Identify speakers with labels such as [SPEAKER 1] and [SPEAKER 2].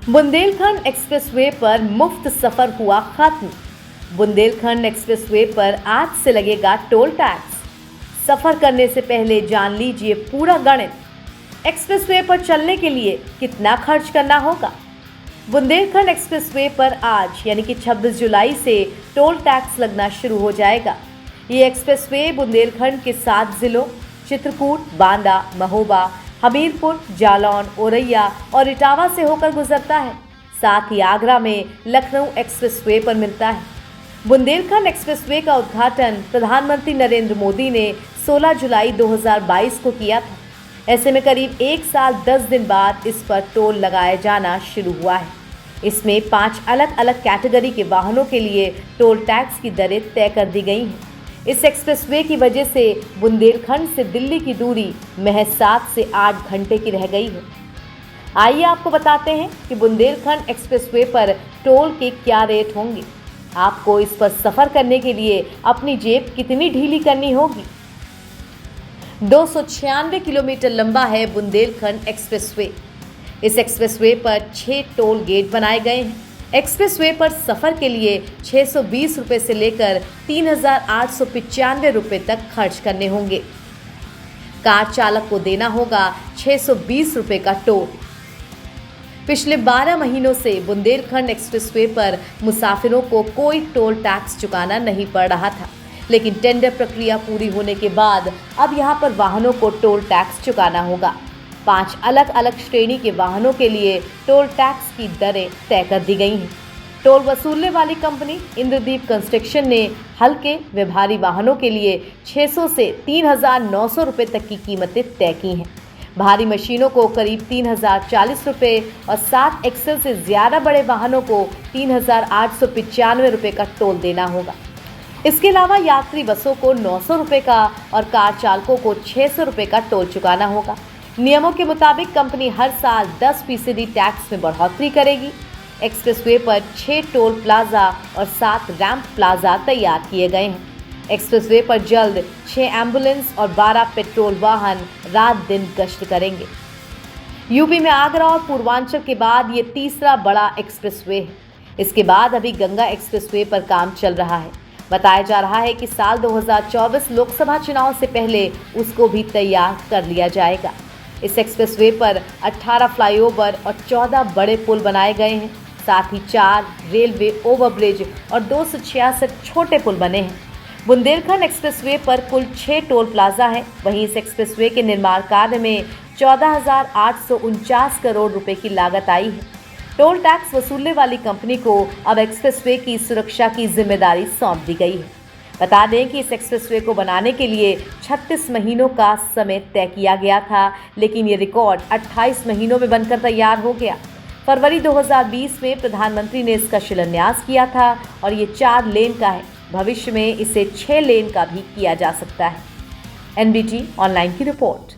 [SPEAKER 1] Bundelkhand expressway पर मुफ्त सफर हुआ खत्म। बुंदेलखंड एक्सप्रेसवे पर आज से लगेगा टोल टैक्स। सफर करने से पहले जान लीजिए पूरा गणित। एक्सप्रेसवे पर चलने के लिए कितना खर्च करना होगा। बुंदेलखंड एक्सप्रेसवे पर आज यानी कि 26 जुलाई से टोल टैक्स लगना शुरू हो जाएगा। ये एक्सप्रेसवे बुंदेलखंड के 7 जिलों चित्रकूट, बांदा, महोबा, हमीरपुर, जालौन, औरैया और इटावा से होकर गुजरता है। साथ ही आगरा में लखनऊ एक्सप्रेसवे पर मिलता है। बुंदेलखंड एक्सप्रेसवे का उद्घाटन प्रधानमंत्री नरेंद्र मोदी ने 16 जुलाई 2022 को किया था। ऐसे में करीब 1 साल 10 दिन बाद इस पर टोल लगाया जाना शुरू हुआ है। इसमें 5 अलग अलग कैटेगरी के वाहनों के लिए टोल टैक्स की दरें तय कर दी गई हैं। इस एक्सप्रेसवे की वजह से बुंदेलखंड से दिल्ली की दूरी महज 7 से 8 घंटे की रह गई है। आइए आपको बताते हैं कि बुंदेलखंड एक्सप्रेसवे पर टोल के क्या रेट होंगे। आपको इस पर सफर करने के लिए अपनी जेब कितनी ढीली करनी होगी। 296 किलोमीटर लंबा है बुंदेलखंड एक्सप्रेसवे। इस एक्सप्रेसवे पर 6 टोल गेट बनाए गए हैं। एक्सप्रेसवे पर सफर के लिए 620 रुपये से लेकर 3,895 रुपये तक खर्च करने होंगे। कार चालक को देना होगा 620 रुपये का टोल। पिछले 12 महीनों से बुंदेलखंड एक्सप्रेसवे पर मुसाफिरों को कोई टोल टैक्स चुकाना नहीं पड़ रहा था, लेकिन टेंडर प्रक्रिया पूरी होने के बाद अब यहां पर वाहनों को टोल टैक्स चुकाना होगा। 5 अलग अलग श्रेणी के वाहनों के लिए टोल टैक्स की दरें तय कर दी गई हैं। टोल वसूलने वाली कंपनी इंद्रदीप कंस्ट्रक्शन ने हल्के व भारी वाहनों के लिए 600 से 3,900 रुपये तक की कीमतें तय की हैं। भारी मशीनों को करीब 3,040 रुपये और 7 एक्सल से ज़्यादा बड़े वाहनों को 3,895 रुपये का टोल देना होगा। इसके अलावा यात्री बसों को 900 रुपये का और कार चालकों को 600 रुपये का टोल चुकाना होगा। नियमों के मुताबिक कंपनी हर साल 10% टैक्स में बढ़ोतरी करेगी। एक्सप्रेसवे पर 6 टोल प्लाजा और 7 रैंप प्लाजा तैयार किए गए हैं। एक्सप्रेसवे पर जल्द 6 एम्बुलेंस और 12 पेट्रोल वाहन रात दिन गश्त करेंगे। यूपी में आगरा और पूर्वांचल के बाद ये तीसरा बड़ा एक्सप्रेसवे है। इसके बाद अभी गंगा एक्सप्रेसवे पर काम चल रहा है। बताया जा रहा है कि साल 2024 लोकसभा चुनाव से पहले उसको भी तैयार कर लिया जाएगा। इस एक्सप्रेसवे पर 18 फ्लाईओवर और 14 बड़े पुल बनाए गए हैं। साथ ही 4 रेलवे ओवरब्रिज और 266 छोटे पुल बने हैं। बुंदेलखंड एक्सप्रेसवे पर कुल 6 टोल प्लाजा हैं। वहीं इस एक्सप्रेसवे के निर्माण कार्य में 14,849 करोड़ रुपए की लागत आई है। टोल टैक्स वसूलने वाली कंपनी को अब एक्सप्रेसवे की सुरक्षा की जिम्मेदारी सौंप दी गई है। बता दें कि इस एक्सप्रेसवे को बनाने के लिए 36 महीनों का समय तय किया गया था, लेकिन ये रिकॉर्ड 28 महीनों में बनकर तैयार हो गया। फरवरी 2020 में प्रधानमंत्री ने इसका शिलान्यास किया था और ये 4 लेन का है। भविष्य में इसे 6 लेन का भी किया जा सकता है। NBT ऑनलाइन की रिपोर्ट।